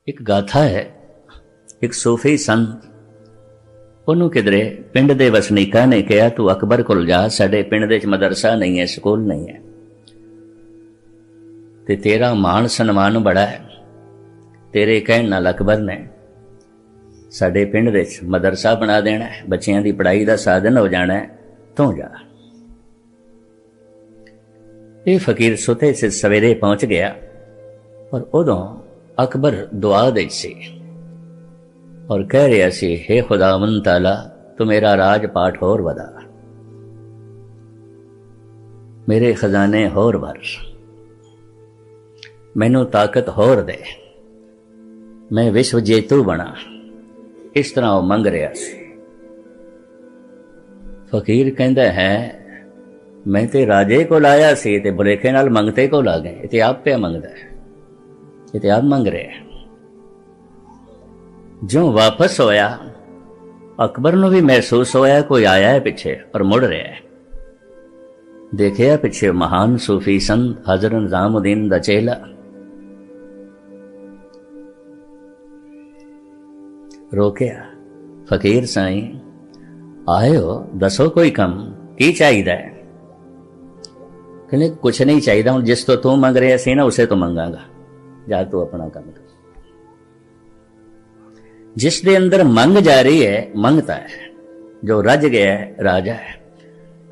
एक गाथा है, एक सूफी संत ਉਹਨੂੰ किधरे पिंड के वसनीकां ने कहा तू अकबर कोल जा, साडे पिंड दे मदरसा नहीं है, स्कूल नहीं है, ते तेरा मान सन्मान बड़ा है, तेरे कहण नाल अकबर ने साडे पिंड दे मदरसा बना देना है, बच्चियां दी पढ़ाई का साधन हो जाना है, तू जा। ये फकीर सुते से सवेरे पहुंच गया और उदों अकबर दुआ दे सी और कह रहा सी, हे खुदावंद ताला तू मेरा राज पाठ होर वधा, मेरे खजाने होर भर, मैनू ताकत होर दे, मैं विश्व जेतू बना। इस तरह वह मंग रहा सी। फकीर कहता है मैं ते राजे को लाया सी ते बुलेखे नाल मंगते को ला गए, ये आप पे मंगता है, ये आप मंग रहे हैं। जो वापस होया अकबर नूं भी महसूस होया कोई आया है पिछे और मुड़ रहा है। देखिया पिछे महान सूफी संत हजरत निजामुद्दीन दा चेला। रोकिया, फकीर साईं आए हो, दसो कोई कम की चाहिए है? कहने कुछ नहीं चाहिए, हूँ जिस तो तू मंग रहा सी ना उसे तो मंगांगा, जा तू अपना काम कर। जिस दे अंदर मंग जा रही है मंगता है, जो रज गया है राजा है।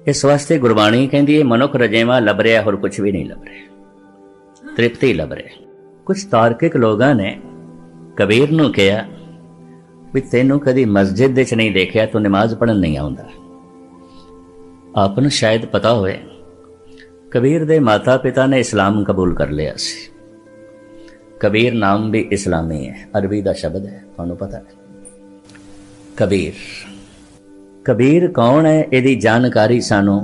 इस वास्ते गुरबाणी कहती है मनुख रजेवा लभ रहा और कुछ भी नहीं लभ रहा, तृप्ति लभ रहे। कुछ तार्किक लोगों ने कबीर नूं कहा भी तेनों कदी मस्जिद दे च नहीं देखा, तो नमाज पढ़न नहीं आउंदा। आपनूं शायद पता होए कबीर दे माता पिता ने इस्लाम कबूल कर लिया सी। कबीर नाम भी इस्लामी है, अरबी का शब्द है, तुहानूं पता है। कबीर कबीर कौन है, यदी जानकारी सानू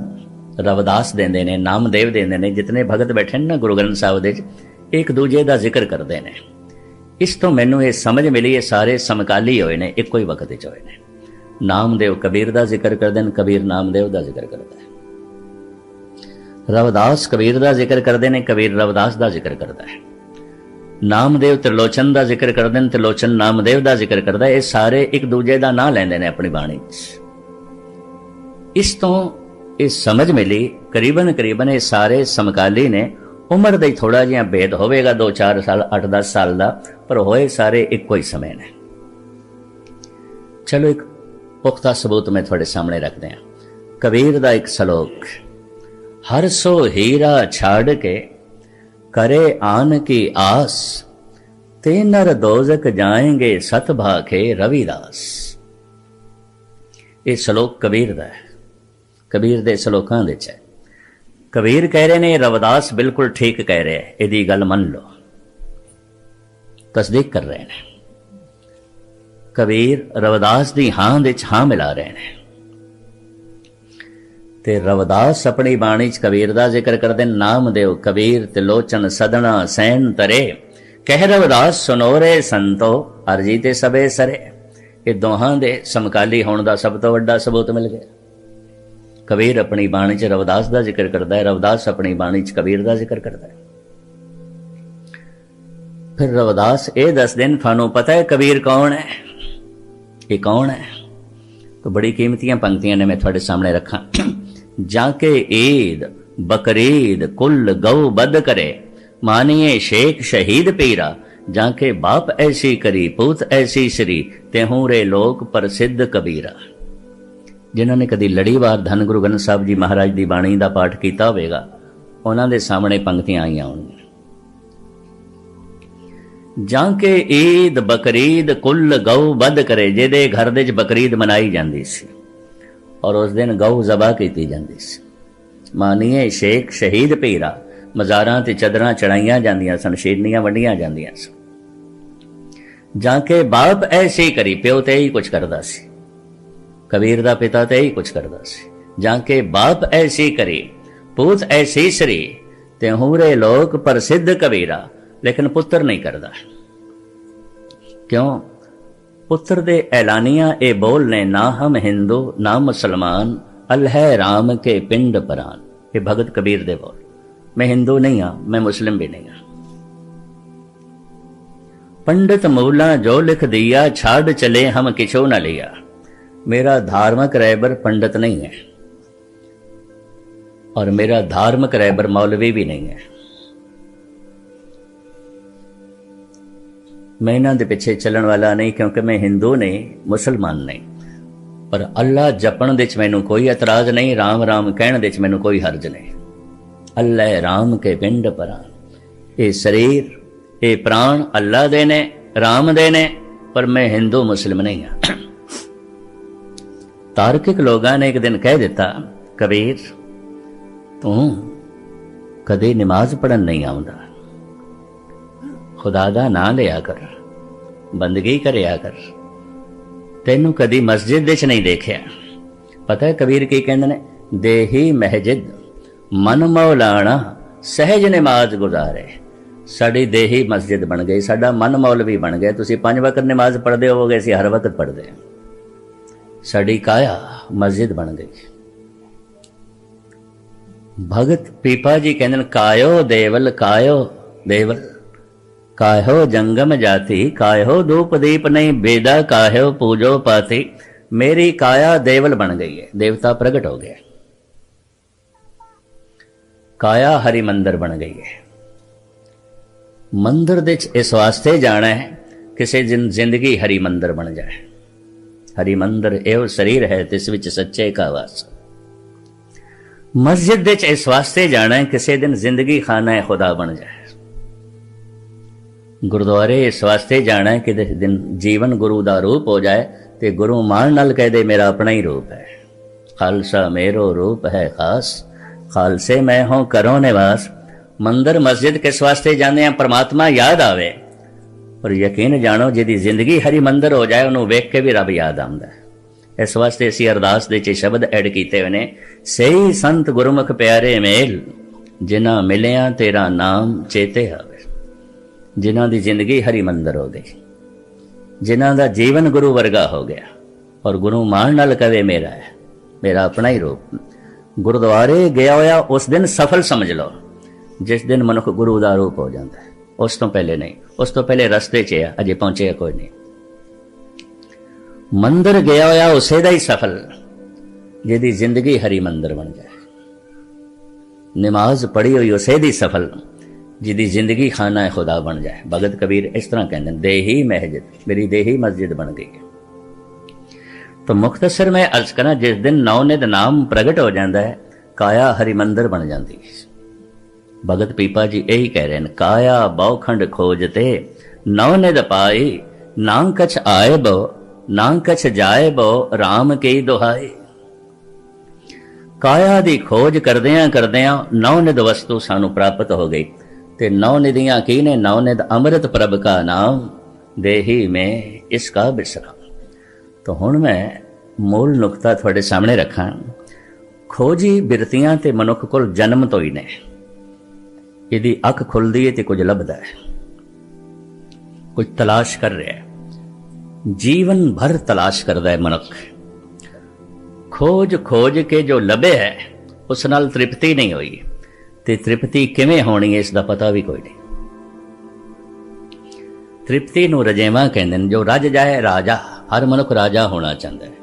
रविदास देंदे ने, नामदेव देंदे ने। जितने भगत बैठे ना गुरु ग्रंथ साहिब दे एक दूजे का जिक्र करते हैं। इस तो मैनू ये समझ मिली, ये सारे समकाली होए ने, एको ही वक्त होए ने। नामदेव कबीर का जिक्र करते हैं, कबीर नामदेव का जिक्र करता है। रविदास कबीर का जिक्र करते हैं, कबीर रविदास का जिक्र करता है। नामदेव त्रिलोचन का जिक्र करते हैं, त्रिलोचन नामदेव का जिक्र करता है। ये सारे एक दूजे का नाम लेंदे ने अपनी बाणी। इस तो ये समझ मिली करीबन करीबन ये सारे समकाली ने। उम्र का ही थोड़ा जिहा भेद होवेगा, 2-4 साल 8-10 साल का, पर होए सारे एको ही समय ने। चलो एक पुख्ता सबूत मैं थोड़े सामने रख दें। कबीर का एक सलोक, हर सो हीरा छाड़ के करे आन की आस, ते नर दोजक जाएंगे सत भाखे रविदास। ये सलोक कबीर का है, कबीर दे सलोकां दे है। कबीर कह रहे ने रविदास बिल्कुल ठीक कह रहे हैं, यदि गल मन लो, तस्दीक कर रहे हैं। कबीर रविदास दी हां दे हां मिला रहे हैं। ते रविदास अपनी बाणी च कबीर दा जिक्र करदे। नामदेव कबीर त्रिलोचन सदना सैन तरे, कह रविदास सुनोरे संतो अर्जी ते सबे सरे। ये दोहां दे समकाली होने का सब तो वड्डा सबूत मिल गया। कबीर अपनी बाणी च रविदास का जिक्र करता है, रविदास अपनी बाणी च कबीर का जिक्र करता है। फिर रविदास ये दस दिन थानू पता है कबीर कौन है, ये कौन है? तो बड़ी कीमतियां पंक्तियां ने मैं थोड़े सामने रखा। जाके ईद बकरीद कुल गौ बद करे, मानिए शेख शहीद पीरा। जाके बाप ऐसी करी पूत ऐसी श्री, तेहू रे लोक प्रसिद्ध कबीरा। जिन्होंने कदी लड़ीवार धन गुरु ग्रंथ साहिब जी महाराज की बाणी का पाठ किया होगा, उन्होंने सामने पंक्तियां आईयां होंगी। जाके ईद बकरीद कुल गौ बद करे, जिहदे घर दे बकरीद मनाई जाती सी और उस दिन गौ जबा की जाती सी। मानिए शेख शहीद पीरा, मज़ारां ते चदरां चढ़ाइयां जांदियां सन, शेरनियां वंडियां जांदियां सन। जाके बाप ऐसे करी, प्यो ते ही कुछ करदा सी, कबीर दा पिता ते ही कुछ करदा सी। जाके बाप ऐसी करी पूत ऐसी श्री, तेहू रे लोक प्रसिद्ध कबीरा। लेकिन पुत्र नहीं करदा, क्यों? पुत्र दे ऐलानिया ए बोल ने, ना हम हिंदू ना मुसलमान, अल्लाह राम के पिंड परान। ये भगत कबीर दे बोल। मैं हिंदू नहीं हाँ, मैं मुस्लिम भी नहीं हाँ। पंडित मूला जो लिख दिया, छाड़ चले हम किछो न लिया। मेरा धार्मिक रहबर पंडित नहीं है और मेरा धार्मिक रहबर मौलवी भी नहीं है। मैं इन्हां दे पिछे चलण वाला नहीं, क्योंकि मैं हिंदू नहीं, मुसलमान नहीं। पर अल्लाह जपण दे च मैनू कोई एतराज नहीं, राम राम कहण दे च मैनू कोई हर्ज नहीं। अल्लाह राम के पिंड परान, ये शरीर ये प्राण अल्लाह दे ने, राम दे ने, पर मैं हिंदू मुस्लिम नहीं हाँ। तार्किक लोगों ने एक दिन कह दिता, कबीर तू कदे नमाज पढ़न नहीं आउंदा, खुदा दा नां लिया कर, बंदगी करया कर, तेनू कदी मस्जिद विच नहीं देखिया। पता है कबीर की कहंदे ने, देही महजिद मन मौलाना सहज नमाज गुजारे। साड़ी देही मस्जिद बन गई, साडा मन मौलवी बन गया। तुसीं 5 वक्त नमाज पढ़ते होवोगे, असीं हर वक्त पढ़ते। साड़ी काया मस्जिद बन गई। भगत पीपा जी कहंदे ने, कायो देवल कायो देवल, कायो जंगम जाति, कायो धूप दीप नहीं बेदा, कायो पूजो पाती। मेरी काया देवल बन गई है, देवता प्रगट हो गया। काया हरि मंदिर बन गई है। मंदिर दे इस वास्ते जाना है किसी दिन जिंदगी हरि मंदिर बन जाए। हरि मंदिर एवं शरीर है तिस विच सच्चे का वास। मस्जिद दे इस वास्ते जाना है किसी दिन जिंदगी खाना खुदा बन जाए। गुरुद्वारे इस वास्ते जाना है कि दिन जीवन गुरु का रूप हो जाए, तो गुरु मान नाल कह दे मेरा अपना ही रूप है। खालसा मेरो रूप है खास, खालसे मैं हूं करो निवास। मंदिर मस्जिद किस वास्ते जाने हैं, परमात्मा याद आवे। पर यकीन जानो जिहदी जिंदगी हरि मंदिर हो जाए, उन्होंने वेख के भी रब याद आंदा है। इस वास्ते असीं अरदास दे च शब्द ऐड कीते हुए ने, सही संत गुरमुख प्यारे मेल, जिन्हां मिलिया तेरा नाम चेते आवे। जिन्हां दी जिंदगी हरि मंदिर हो गई, जिन्हां दा जीवन गुरु वर्गा हो गया, और गुरु मान नाल कहे मेरा है, मेरा अपना ही रूप। गुरुद्वारे गया होया उस दिन सफल समझ लो, जिस दिन मनुख गुरु का रूप हो जाता है। उस तो पहले नहीं, उस तो पहले रस्ते च है, अजे पहुंचे कोई नहीं। मंदिर गया होया उसे दा ही सफल, जिहदी जिंदगी हरि मंदिर बन जाए। नमाज पढ़ी हुई उसे दी सफल, जिहदी जिंदगी खाना खुदा बन जाए। भगत कबीर इस तरह कहते हैं, देही महजिद, मेरी देही मस्जिद बन गई है। तो मुख्तसर में अर्ज करा, जिस दिन नौनिध नाम प्रगट हो जाता है, काया हरि मंदिर बन जाती है। भगत पीपा जी यही कह रहे हैं, काया बहुखंड खोजते नौनिध पाई, ना कछ आए बो ना कछ जाए बो, राम की दुहाई। काया दी खोज करदियां करदियां नौनिध वस्तु सानू प्राप्त हो गई। ते नौनिधियां की ने, नौनिध अमृत प्रभ का नाम, देही में इसका विश्राम। तो हुण मैं मूल नुकता थोड़े सामने रखा। खोजी बिरतियां ते मनुख कोल जन्म तो ही ने, यदि अख खुलदी है तो कुछ लभदा है, कुछ तलाश कर रहा है। जीवन भर तलाश करता है मनुख। खोज खोज के जो लभे है उस नाल तृप्ति नहीं हुई, ते तृप्ति किवें होनी है इसका पता भी कोई नहीं। तृप्ति नूं रजेवा कहंदे ने, जो रज जाए राजा। हर मनुख राजा होना चाहता है।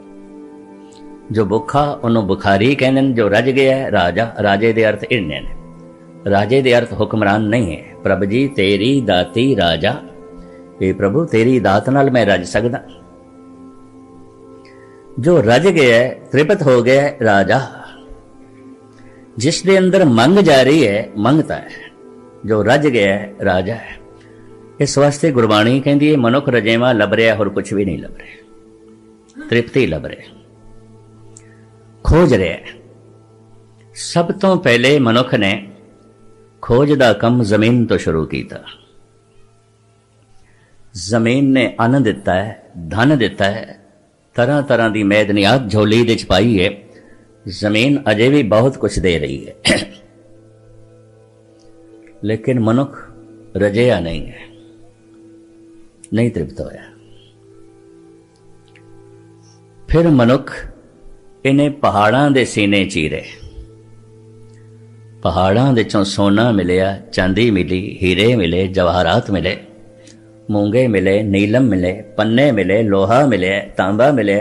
जो भुखा उन्होंने बुखारी कहंदे ने, जो रज गया है राजा। राजे दे अर्थ इन्ने ने, राजे दे अर्थ हुक्मरान नहीं है। प्रभ जी तेरी दाती राजा, ये प्रभु तेरी दात नाल मैं रज सकदा। जो रज गया है, तृप्त हो गया है, राजा। जिस दे अंदर मंग जा रही है, मंगता है। जो रज गया है, राजा है। इस वास्ते गुरबाणी कहती है, मनुख रजेवा लभ रहा और कुछ भी नहीं लभ रहा, तृप्ति लभ रहा, खोज रहा है। सब तो पहले मनुख ने खोज का कम जमीन तो शुरू किया। जमीन ने अन्न दिता है, धन दिता है, तरह तरह की मैदनियात झोली दे पाई है। जमीन अजे भी बहुत कुछ दे रही है, लेकिन मनुख रजया नहीं है, नहीं तृप्त होया। फिर मनुख इन्हें पहाड़ां दे सीने चीरे। पहाड़ां दे चों सोना मिलिया, चांदी मिली, हीरे मिले, जवाहरात मिले। मूंगे मिले, नीलम मिले, पन्ने मिले, लोहा मिले, तांबा मिले,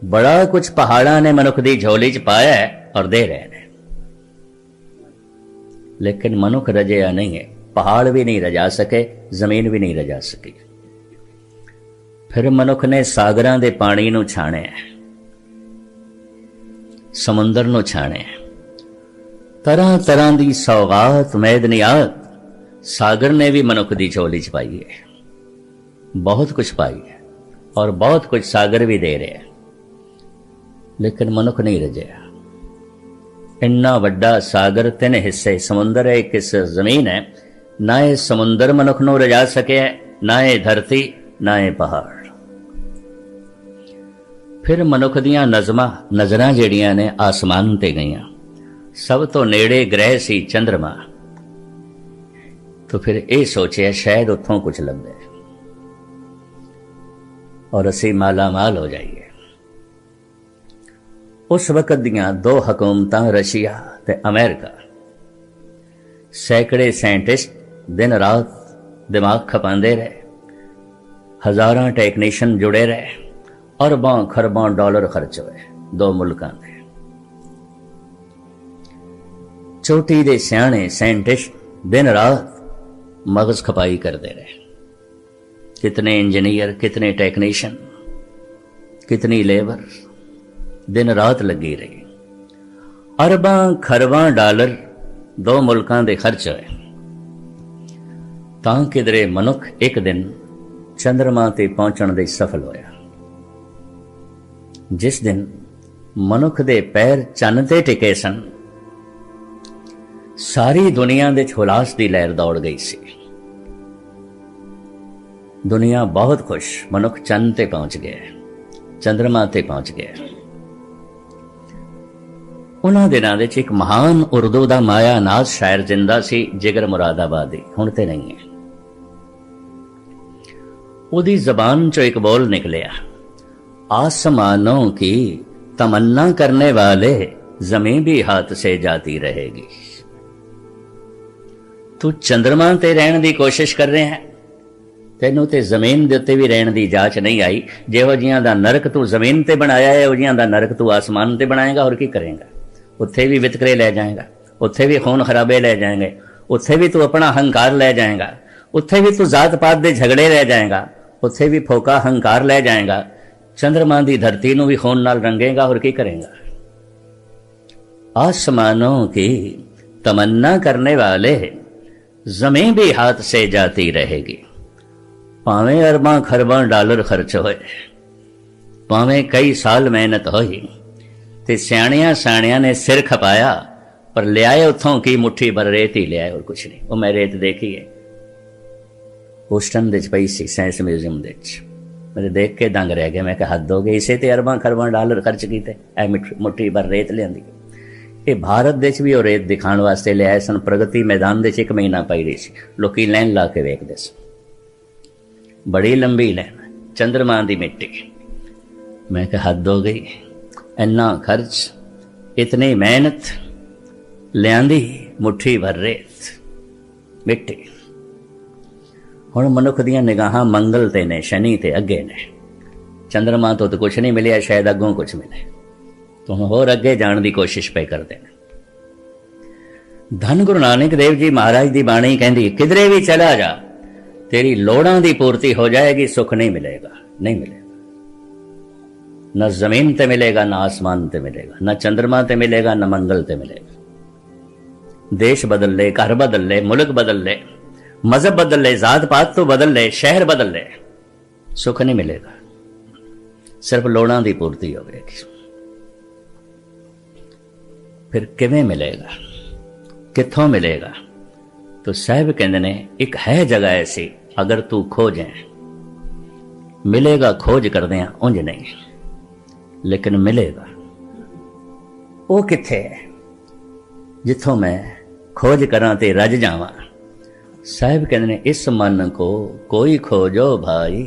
बड़ा कुछ पहाड़ा ने मनुख दी झोली च पाया है और दे रहे हैं। लेकिन मनुख रजया नहीं है। पहाड़ भी नहीं रजा सके, जमीन भी नहीं रजा सकी। फिर मनुख ने सागरां दे पानी नूं छाणिया, समुंदर नूं छाणिया, तरह तरह की सौगात मैदनियात सागर ने भी मनुख की झोली च पाई है। बहुत कुछ पाई है और बहुत कुछ सागर भी दे रहे हैं, लेकिन मनुख नहीं रजया। इन्ना वड्डा सागर, 3 हिस्से समुंदर है, 1 हिस्सा जमीन है। ना ये समुंदर मनुख नूं रजा सके, ना ये धरती, ना ये पहाड़। फिर मनुख दियां नजरां जिहड़ियां ने आसमान ते गईयां। सब तो नेड़े ग्रह सी चंद्रमा। तो फिर ये सोचे शायद उत्थों कुछ लभे और असी माला माल हो जाइए। उस वक्त दियां 2 हुकूमतां रशिया ते अमेरिका, सैकड़े साइंटिस्ट दिन रात दिमाग खपांदे रहे, हजारां टेक्नीशियन जुड़े रहे, अरबां खरबां डॉलर खर्च हुए 2 मुल्कां दे। चोटी दे सियाणे साइंटिस्ट दिन रात मगज खपाई करते रहे। कितने इंजीनियर, कितने टेक्नीशियन, कितनी लेबर दिन रात लगी रही। अरबां खरबां डॉलर 2 मुल्कां दे खर्च होए तां किधरे मनुख एक दिन चंद्रमा ते पहुंचण दे सफल होया। जिस दिन मनुख दे पैर चंद ते टिके सन, सारी दुनिया दे हुलास दी लहर दौड़ गई सी। दुनिया बहुत खुश, मनुख चंद ते पहुंच गया, चंद्रमा ते पहुंच गया। उन्हां दिनां दे एक महान उर्दू दा माया नाज शायर जिंदा सी, जिगर मुरादाबादी, हुण ते नहीं है। उहदी जबान चो एक बोल निकलिया, आसमानों की तमन्ना करने वाले जमीन भी हाथ से जाती रहेगी। तू चंद्रमा ते रहने की कोशिश कर रहे हैं, तेनों ते जमीन दे उत्ते भी रहने की जांच नहीं आई। जिहो जिहां दा नरक तू जमीन ते बनाया है, उहो जिहां दा नरक तू आसमान ते बनाएगा। और की करेगा? उत्थे भी वितकरे ले जाएगा, उत्थे भी खून खराबे ले जाएंगे, उत्थे भी तू अपना हंकार ले जाएगा, उत्थे भी तू जात पात दे झगड़े ले जाएगा, उत्थे भी फोका हंकार ले जाएगा। चंद्रमा दी धरती नूं भी खून नाल रंगेगा। और की करेगा? आसमानों की तमन्ना करने वाले जमीन भी हाथ से जाती रहेगी। भावें अरबां खरबां डॉलर खर्च होए, भावें कई साल मेहनत होई, ते सियाणियां साणियां ने सिर खपाया, पर लियाए उथों की मुट्ठी भर रेत ही लियाए और कुछ नहीं। वो मैं रेत देखी है, ह्यूस्टन दे पई सी साइंस म्यूजियम दे। मैं देख के दंग रह गया। मैं कहा हद हो गई, इसे ते अरबां खरबां डॉलर खर्च कीते, ऐ मुट्ठी भर रेत लियांदी। ये भारत देश भी और रेत दिखाने वास्ते लियाए सन। प्रगति मैदान दे 1 महीना पई रही सी, लोकी लैन ला के वेखदे सन। बड़ी लंबी लैन, चंद्रमा दी मिट्टी। मैं कहा हद हो गई, इन्ना खर्च, इतनी मेहनत, लियांदी मुट्ठी भर रेत मिट्टी। हुण मनुख दियां निगाहां मंगल ते ने, शनि ते अगे ने। चंद्रमा तो कुछ नहीं मिलिया, शायद अगों कुछ मिले। तो हम होर अगे जाने की कोशिश पे करते हैं। धन गुरु नानक देव जी महाराज की बाणी कहती, किधरे भी चला जा, तेरी लोड़ां की पूर्ति हो जाएगी, सुख नहीं मिलेगा, नहीं मिलेगा। न जमीन ते मिलेगा, न आसमान ते मिलेगा, न चंद्रमा ते मिलेगा, न मंगल ते मिलेगा। देश बदल ले, घर बदल ले, मुल्क बदल ले, मजहब बदल ले, जात पात तो बदल ले, शहर बदल ले, सुख नहीं मिलेगा। सिर्फ लोड़ां की पूर्ति होगी। फिर किवें मिलेगा, कित्थों मिलेगा? तो साहब कहते ने, एक है जगह ऐसी, अगर तू खोजें मिलेगा। खोज करदे हैं उंज नहीं, लेकिन मिलेगा। वो कित्थे है जिथों मैं खोज करां ते रज जावां। साहब कहते ने, इस मन को कोई खोजो भाई,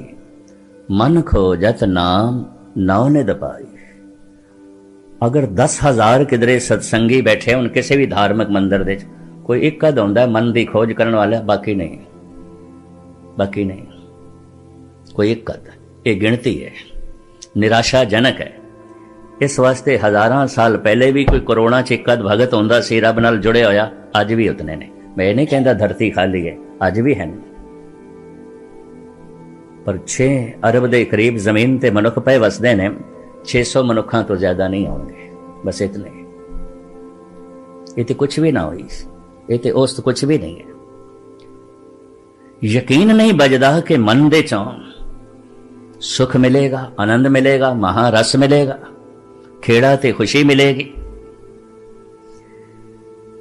मन खोजत नाम नौ निध पाई। अगर 10,000 किधरे सत्संगी बैठे उन किसी भी धार्मिक मंदिर दे, कोई एक कद होंदा मन की खोज करने वाला, बाकी नहीं, बाकी नहीं। कोई एक अद, ये गिणती है, निराशाजनक है। इस वास्ते हज़ारां साल पहले भी कोई करोड़ां च एक अद भगत होंदा सी रब नाल जुड़े होया, अज भी उतने ने। मैं नहीं कहता धरती खाली है, अज भी है, पर 6 अरब के करीब जमीन ते मनुख पे वसदे ने, 600 मनुखों तो ज्यादा नहीं होंगे, बस इतने। ये तो कुछ भी ना हुई, ये तो औसत कुछ भी नहीं है। यकीन नहीं बजदा कि मन दे चों सुख मिलेगा, आनंद मिलेगा, महारस मिलेगा, खेड़ा ते खुशी मिलेगी।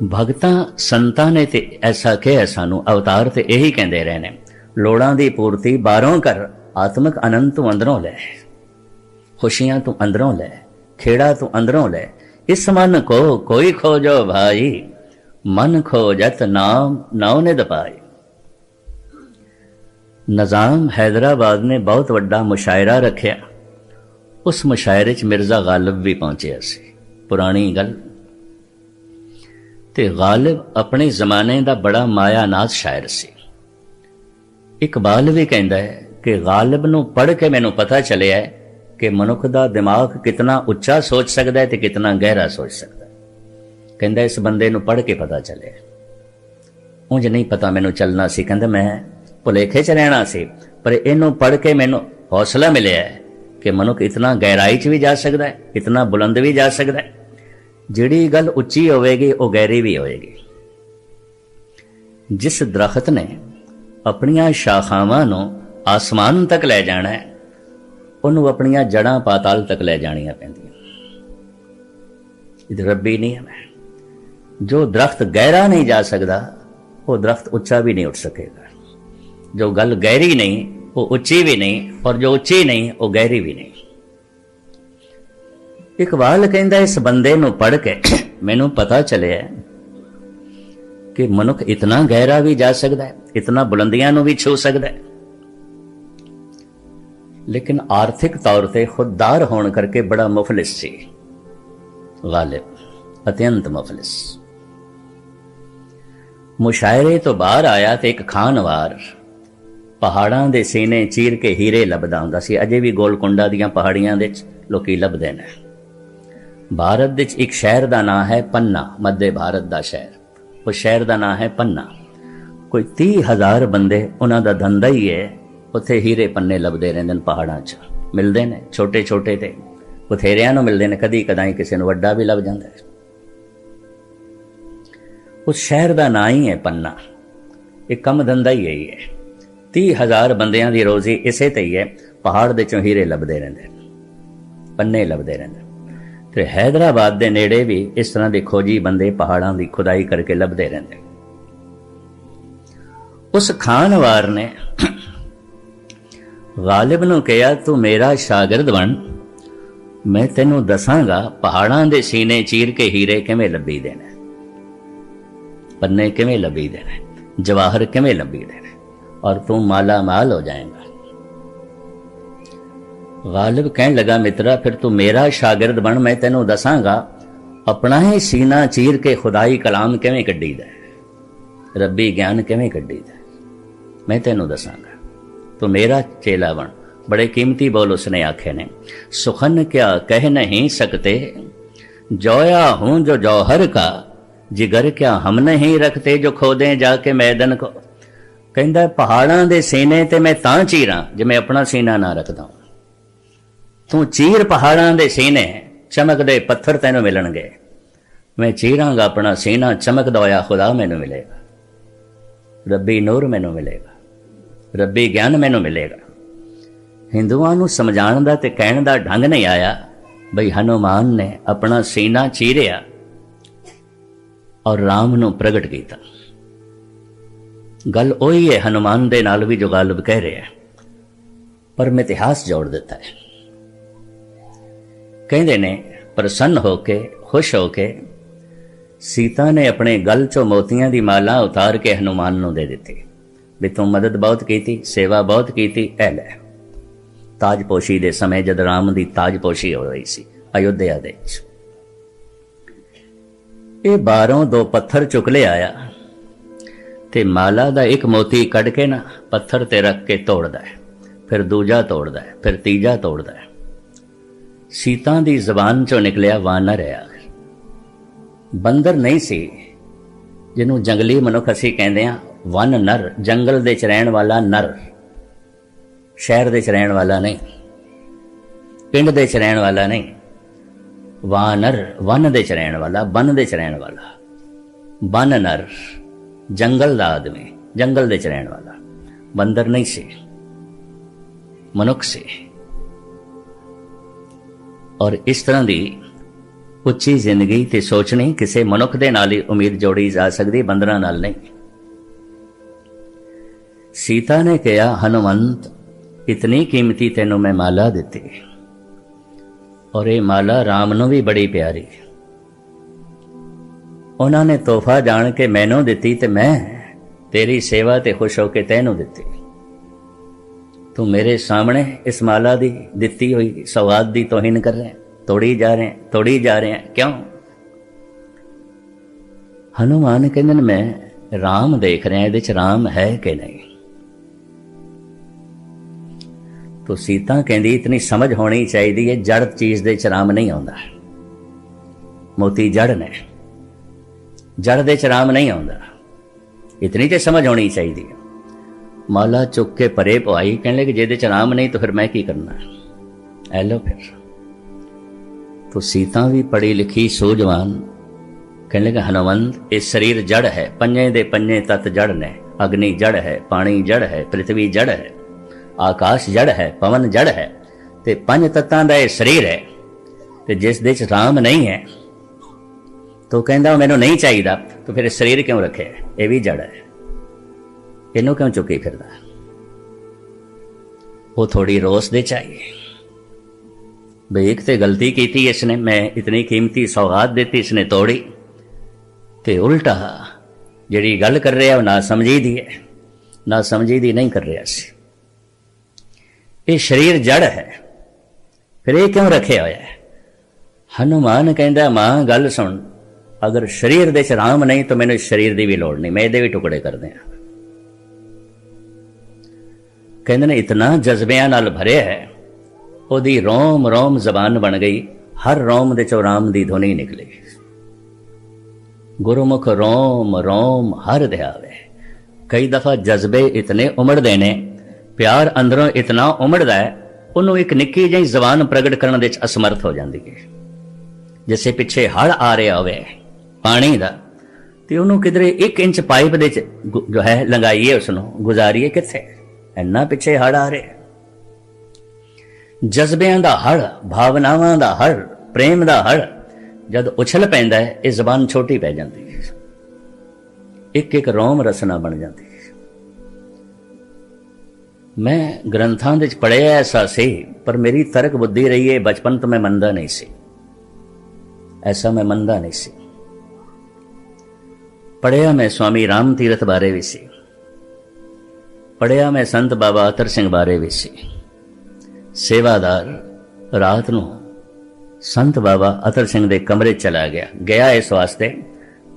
भगतां संतां ने ते ऐसा कहा सानू, अवतार ते यही कहते रहे ने, लोड़ां दी पूर्ति बाहरों कर, आत्मक आनंद तू अंदरों लै, खुशियां तू अंदरों लै, खेड़ा तू अंदरों लै। इस मन को कोई खोजो भाई, मन खोजत नाम नाव निध पाई। निजाम हैदराबाद ने बहुत वड्डा मुशायरा रखिया, उस मुशायरे च मिर्जा गालिब भी पहुंचे सी। पुरानी गल ते गालिब अपने जमाने का बड़ा मायानाज शायर सी। इकबाल भी कहता है कि गालिब नूं पढ़ के मैनू पता चलिया है कि मनुख का दिमाग कितना उच्चा सोच सकता है तो कितना गहरा सोच सकता है। कहता इस बंदे नूं पढ़ के पता चले, उंज नहीं पता मैनू चलना सी। कहता मैं भुलेखे च रहना सी, पर इनू पढ़ के मैनू हौसला मिले है कि मनुख इतना गहराई च भी जा सकता है, इतना बुलंद भी जा सकता है। जिहड़ी गल उच्ची होवेगी वो गहरी भी होएगी। जिस दरख्त ने अपनियां शाखावां नूं आसमान तक लै जाना है, उन्होंने अपनियां जड़ां पाताल तक लै जानियां पैंदियां। ये रब्बी नियम है। जो दरख्त गहरा नहीं जा सकता वो दरख्त उच्चा भी नहीं उठ सकेगा। जो गल गहरी नहीं वो उच्ची भी नहीं, और जो उच्ची नहीं वो गहरी भी नहीं। इकबाल कहता इस बंदे नूं पढ़ के मैनू पता चले कि मनुख इतना गहरा भी जा सकता है, इतना बुलंदियां नूं भी छू सकता है। लेकिन आर्थिक तौर पर खुददार होने करके बड़ा मुफलिस सी गालिब, अत्यंत मुफलिस। मुशायरे तो बाहर आया तो एक खानवार पहाड़ां दे सीने चीर के हीरे लभदा हुंदा सी। अजे भी गोलकुंडा दियां पहाड़ियां दे लोकी लभदे ने। भारत दे एक शहर का नाम है पन्ना, मध्य भारत का शहर, उस शहर का नाम है पन्ना। कोई 30,000 बंदे उन्हां दा धंधा ही है, उत्थे हीरे पन्ने लभदे रहिंदे ने, पहाड़ां च मिलदे ने। छोटे छोटे ते बथेरियां नूं मिलदे ने, कदी कदाई किसी नूं वड्डा भी लभ जांदा है। उस शहर का नाम ही है पन्ना। एक कम धंधा ही यही है। 30,000 बंदियां दी रोजी इसे ते ही है, पहाड़ दे चों हीरे लभदे रहिंदे, पन्ने लभदे रहिंदे। ते हैदराबाद दे नेड़े भी इस तरह के खोजी बंदे पहाड़ां दी खुदाई करके लभदे रहिंदे। उस खानवार ने गालिब नूं कहा तू मेरा शागिर्द बन, मैं तेनू दसांगा पहाड़ां दे सीने चीर के हीरे किवें लभी दे ने, पन्ने किवें लभी दे ने, जवाहर किवें लभी दे ने, और तू माला माल हो जाएगा। गालिब कहने लगा मित्रा फिर तू मेरा शागिर्द बन, मैं तेनू दसांगा अपना ही सीना चीर के खुदाई कलाम किवें कड्डी दा, रब्बी ज्ञान किवें कड्डी दा, मैं तेनू दसांगा, तू मेरा चेला बन। बड़े कीमती बोल उसने आखे ने, सुखन क्या कह नहीं सकते, जोया हूं जो जौहर का, जिगर क्या हम नहीं रखते, जो खोदे जाके मैदन को। कहंदा पहाड़ां दे सीने ते मैं तां चीरां जे मैं अपना सीना ना रखदा हूं। तू चीर पहाड़ां दे सीने, चमकदे पत्थर तैनू मिलणगे। मैं चीरांगा अपना सीना, चमकदा होया खुदा मैनू मिलेगा, रब्बी नूर मैनू मिलेगा, रब्बी ज्ञान मैनू मिलेगा। हिंदुआं नू समझाण दा ते कहण दा ढंग नहीं आया बई हनुमान ने अपना सीना चीरिया और राम नू प्रगट किया। गल ओही है हनुमान दे नाल भी जो गालिब कह रहे हैं, पर मैं इतिहास जोड़ देता है। कहते ने प्रसन्न होके खुश होके सीता ने अपने गल चो मोतियां दी माला उतार के हनुमान नू दे दी भी तू मदद बहुत की, सेवा बहुत की, ऐ लै। ताजपोशी दे समय जद राम दी ताजपोशी हो रही सी अयोध्या दे विच, ये बारों 2 पत्थर चुक ले आया ते माला दा एक मोती कड़ के ना पत्थर ते रख के तोड़दा है। फिर दूजा तोड़दा है, फिर तीजा तोड़दा है। सीता दी जबान चों निकलिया वानर है। बंदर नहीं सी, जिन्हों जंगली मनुख असी कहते हैं वन नर, जंगल दे च रहण वाला नर, शहर दे च रहण वाला नहीं, पिंड दे च रहण वाला नहीं। वानर वन दे च रहण वाला, वन दे च रहण वाला। वन नर जंगल दा आदमी, जंगल दे च रहण वाला। बंदर नहीं सी, मनुख से। और इस तरह की उच्ची जिंदगी ते सोचनी किसी मनुख दे नाल ही उम्मीद जोड़ी जा सकती, बंदरां नाल नहीं। सीता ने कहा, हनुमंत इतनी कीमती तेनों मैं माला दिती, और ये माला राम नूं भी बड़ी प्यारी। उन्होंने तोहफा जान के मैनू दिती ते मैं तेरी सेवा ते खुश होके तैनू दिती। तू मेरे सामने इस माला दी दिती हुई सौगात दी तोहिन कर रहे हैं, तोड़ी जा रहे हैं, तोड़ी जा रहे हैं, क्यों? हनुमान कहते मैं राम देख रहा, ये राम है कि नहीं। तो सीता कहती इतनी समझ होनी चाहिए है, जड़ चीज दे च राम नहीं आउंदा। मोती जड़ ने, जड़ दे च राम नहीं आउंदा, इतनी तो समझ होनी चाहिए। माला चुक के परे पवाई, कहने लगे जेदे च राम नहीं तो फिर मैं की करना। ऐ लो फिर। तो सीता भी पढ़ी लिखी सूझवान, कहने लगे हनुमंत इस शरीर जड़ है, पंजे दे पंजे तत्त जड़ ने। अग्नि जड़ है, पानी जड़ है, पृथ्वी जड़ है, आकाश जड़ है, पवन जड़ है, ते पंज तत्तां दा शरीर है। ते जिस दे च राम नहीं है तो कहंदा मैनू नहीं चाहिए, तो फिर शरीर क्यों रखे? ये भी जड़ है, इनू क्यों चुकी फिरदा? वो थोड़ी रोस दे चाहिए भाई, एक तो गलती की थी इसने, मैं इतनी कीमती सौगात देती इसने तोड़ी, ते उल्टा जिहड़ी गल कर रहा ना समझी दी है, ना समझी दी नहीं कर रहा सी। ये शरीर जड़ है, फिर ये क्यों रखे होया है? हनुमान कहंदा मां गल सुन, अगर शरीर दे च राम नहीं तो मैनू इस शरीर की भी लोड़ नहीं, मैं ये भी टुकड़े कर दिया। कहंदे ने इतना जज्बियां नाल भरिया है, ओदी रोम रोम जबान बन गई, हर रोम दे चो राम दी धुनी निकली। गुरुमुख रोम रोम हर ध्यावे। कई दफा जज्बे इतने उमड़ते ने, प्यार अंदरों इतना उमड़दा है, उन्होंने एक निक्की जी जबान प्रगट करने दे असमर्थ हो जाती है। जैसे पिछे हड़ आ रहा होवे पानी का, तो उन्होंने किधरे 1 इंच पाइप दे जो है लंगाइए, उसनों गुजारिए किथे, इन्ना पिछे हड़ आ रहे। जज्बियां दा हड़, भावनावां दा हड़, प्रेम दा हड़ जद उछल पैंदा है, ये जबान छोटी पै जाती है, एक एक रोम रसना बन जाती है। मैं ग्रंथां दे पढ़िया ऐसा सी, पर मेरी तर्क बुद्धि रही है, बचपन तो मैं मनदा नहीं सी, ऐसा मैं मनदा नहीं सी। पढ़िया मैं स्वामी राम तीरथ बारे भी सी, पढ़िया मैं संत बाबा अतर सिंह बारे भी सी। सेवादार रात नूं संत बाबा अतर सिंह दे कमरे चला गया इस वास्ते,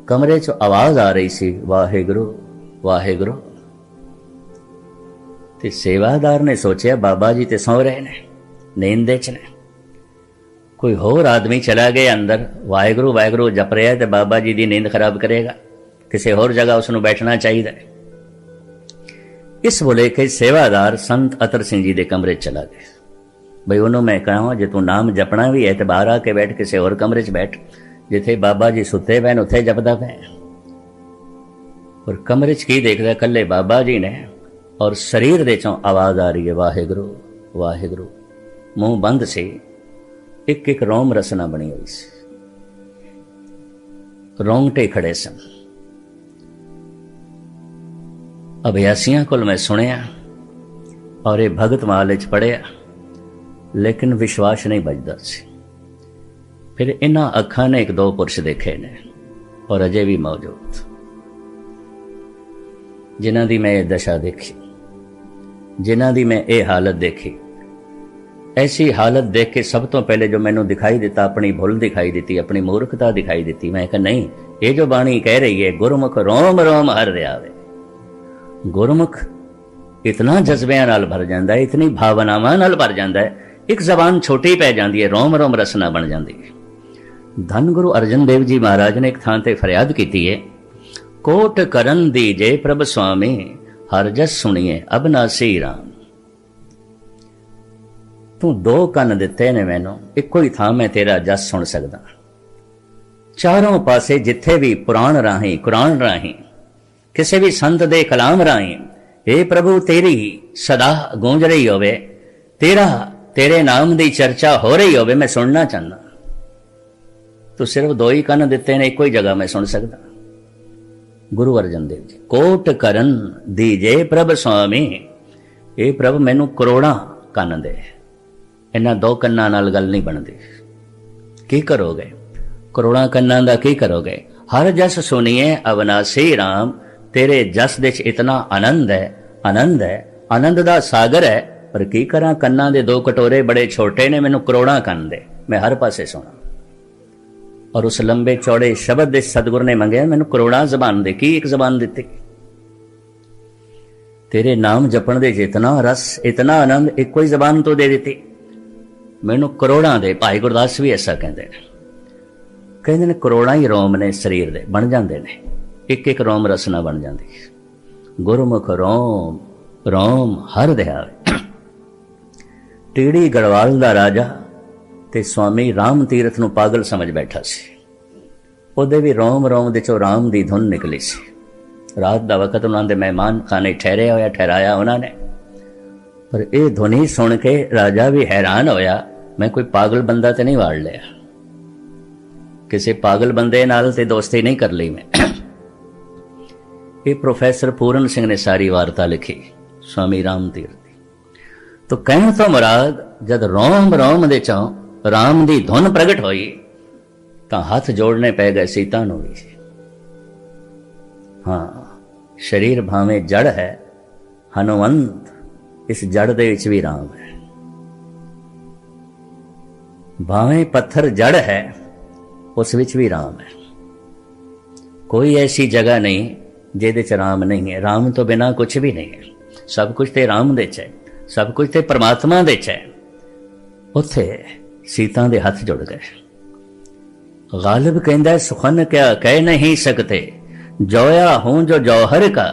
कमरे चो आवाज आ रही सी वाहेगुरु वाहेगुरु। ते सेवादार ने सोचा बाबा जी ते सौ रहे ने, नींद च ने, कोई होर आदमी चला गया अंदर, वाहेगुरु वाहेगुरु जप रहा है, तो बाबा जी की नींद खराब करेगा, किसी होर जगह उसनों बैठना चाहिए। इस बोले कि सेवादार संत अतर सिंह जी के कमरे चला गया। बई उन्होंने मैं कहा जे तू नाम जपना भी है तो बाहर आके बैठ, किसी होर कमरे च बैठ, जिथे बाबा जी सुते पैन उत्थे जपदा पै। और कमरे च की देखदा, कल्ले बाबा जी ने, और शरीर दे चों आवाज आ रही है वाहेगुरु वाहेगुरु। मुंह बंद से, एक एक रोम रसना बनी हुई सी, रोंगटे खड़े सन। अभ्यासियां कोल मैं सुनिया और ये भगत माल च पढ़िया, लेकिन विश्वास नहीं बजदा सी। फिर इन्हां अखां ने 1-2 पुरुष देखे ने, और अजे भी मौजूद, जिन्हां दी मैं ये दशा देखी, जिन्हां दी मैं ये हालत देखी। ऐसी हालत देख के सब तो पहले जो मैनू दिखाई दिता, अपनी भुल दिखाई दी, अपनी मूर्खता दिखाई दी। मैं कहा नहीं, ये जो बाणी कह रही है गुरुमुख रोम रोम हर आवे, गुरुमुख इतना जज्बिਆਂ ਨਾਲ भर ਜਾਂਦਾ है, इतनी भावनावां ਨਾਲ भर ਜਾਂਦਾ है, एक जबान छोटी पै जाती है, रोम रोम रसना बन जाती है। धन गुरु अर्जन देव जी महाराज ने एक थां ते फरियाद की है, कोट करन दीजे प्रभ स्वामी हर जस सुनिए अबनासी राम। तू दो कन दिते ने मैनू, इको ही थां मैं तेरा जस सुन सकदा। चारों पासे जिथे भी पुराण राही कुरान राही किसी भी संत दे कलाम राही हे प्रभु तेरी सदा गूंज रही होवे, तेरे नाम दी चर्चा हो रही होवे, मैं सुनना चाहना। तो सिर्फ दो ही कन दिते ने, एक ही जगह मैं सुन सकता। गुरु अर्जन देव जी, कोट करन दीजे प्रभ स्वामी, ये प्रभ मैनू करोड़ा कन दे। इन्हां दो कन्नां नाल गल नहीं बनदी। की करोगे? करोड़ा कन्नां दा की करोगे? हर जस सुनिए अविनाशी राम, तेरे जस दे इतना आनंद है, आनंद है, आनंद दा सागर है, पर की करा कन्नां दे दो कटोरे बड़े छोटे ने, मैनू करोड़ा कन दे, मैं हर पासे सुना। और उस लंबे चौड़े शब्द दे सतगुर ने मंगया, मैनू करोड़ा जबान दे। की एक जबान दिती? तेरे नाम जपण दे इतना रस, इतना आनंद, एक ही जबान तो दे दी, मैनू करोड़ा दे। भाई गुरदास भी ऐसा कहते हैं, कहते ने करोड़ा ही रोम ने शरीर दे बन जाते हैं, एक एक रोम रसना बन जाती। गुरमुख रोम रोम हर दयावे। टीड़ी गढ़वाल दा राजा ते स्वामी राम तीरथ नूं पागल समझ बैठा सी। ਉਹਦੇ भी रोम रोम दे चो राम दी धुन निकली सी। रात दा वक्त उन्होंने मेहमान खाने ठहरे होया, ठहराया उन्होंने, पर यह धुनी सुन के राजा भी हैरान होया, मैं कोई पागल बंदा तो नहीं वाड़ लिया, किसी पागल बंदे नाल ते दोस्ती नहीं कर ली मैं। ये प्रोफैसर पूरन सिंह ने सारी वार्ता लिखी स्वामी राम तीरथ दी। तो कहने तो मुराद, जद रोम रोम दे चों राम दी धुन प्रगट होई तां हाथ जोड़ने पै गए सीता नूं भी। हाँ, शरीर भावें जड़ है, हनुमंत इस जड़ दे विच भी राम है। भावें पत्थर जड़ है, उस विच भी राम है। कोई ऐसी जगह नहीं जिहदे च राम नहीं है। राम तो बिना कुछ भी नहीं है। सब कुछ ते राम दे च है, सब कुछ ते परमात्मा दे च है। उत्थे सीता दे हथ जुड़ गए। गालिब कहंदा है, सुखन क्या कह नहीं सकते, जोया हूं जो जौहर का,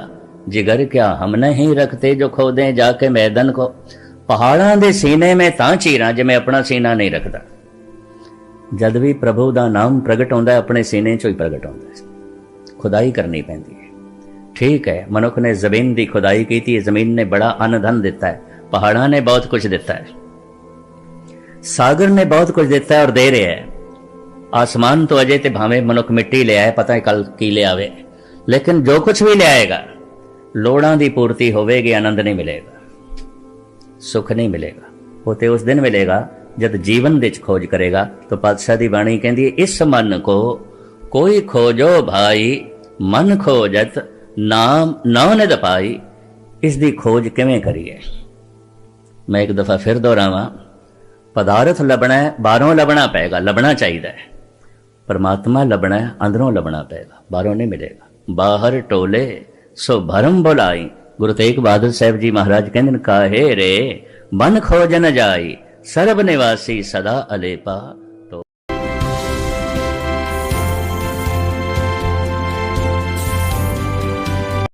जिगर क्या हम नहीं रखते, जो खोदे जाके मैदान को। पहाड़ां दे सीने में तां चीरां जिवें अपना सीना नहीं रखता। जद भी प्रभु दा नाम प्रगट होंदा है, अपने सीने चों ही प्रगट होंदा है। खुदाई करनी पैंदी है। ठीक है, मनुख ने जमीन की खुदाई की थी, जमीन ने बड़ा अन्न धन दिता है, पहाड़ा ने बहुत कुछ दिता है, सागर ने बहुत कुछ दिता है और दे रहा है। आसमान तो अजे ते भावें मनुख मिट्टी ले आए, पता है कल की ले आवे, लेकिन जो कुछ भी ले आएगा लोड़ां दी पूर्ति होवेगी, आनंद नहीं मिलेगा, सुख नहीं मिलेगा। वो ते उस दिन मिलेगा जब जीवन विच खोज करेगा। तो पातशाह दी बाणी कहती है, इस मन को कोई खोजो भाई, मन खोजत नाम नौ निध पाई। इस दी खोज किवें करिए? मैं एक दफा फिर दोहरावां, पदार्थ लभना है, बाहरों लभना पेगा, लभना चाहिए है। परमात्मा लभना है, अंदरों लभना पेगा, बाहरों नहीं मिलेगा। बाहर टोले सो भरम बुलाई। गुरु तेग बहादुर साहब जी महाराज कहते, काहे रे मन खोजन जाई, सर्ब निवासी सदा अलेपा।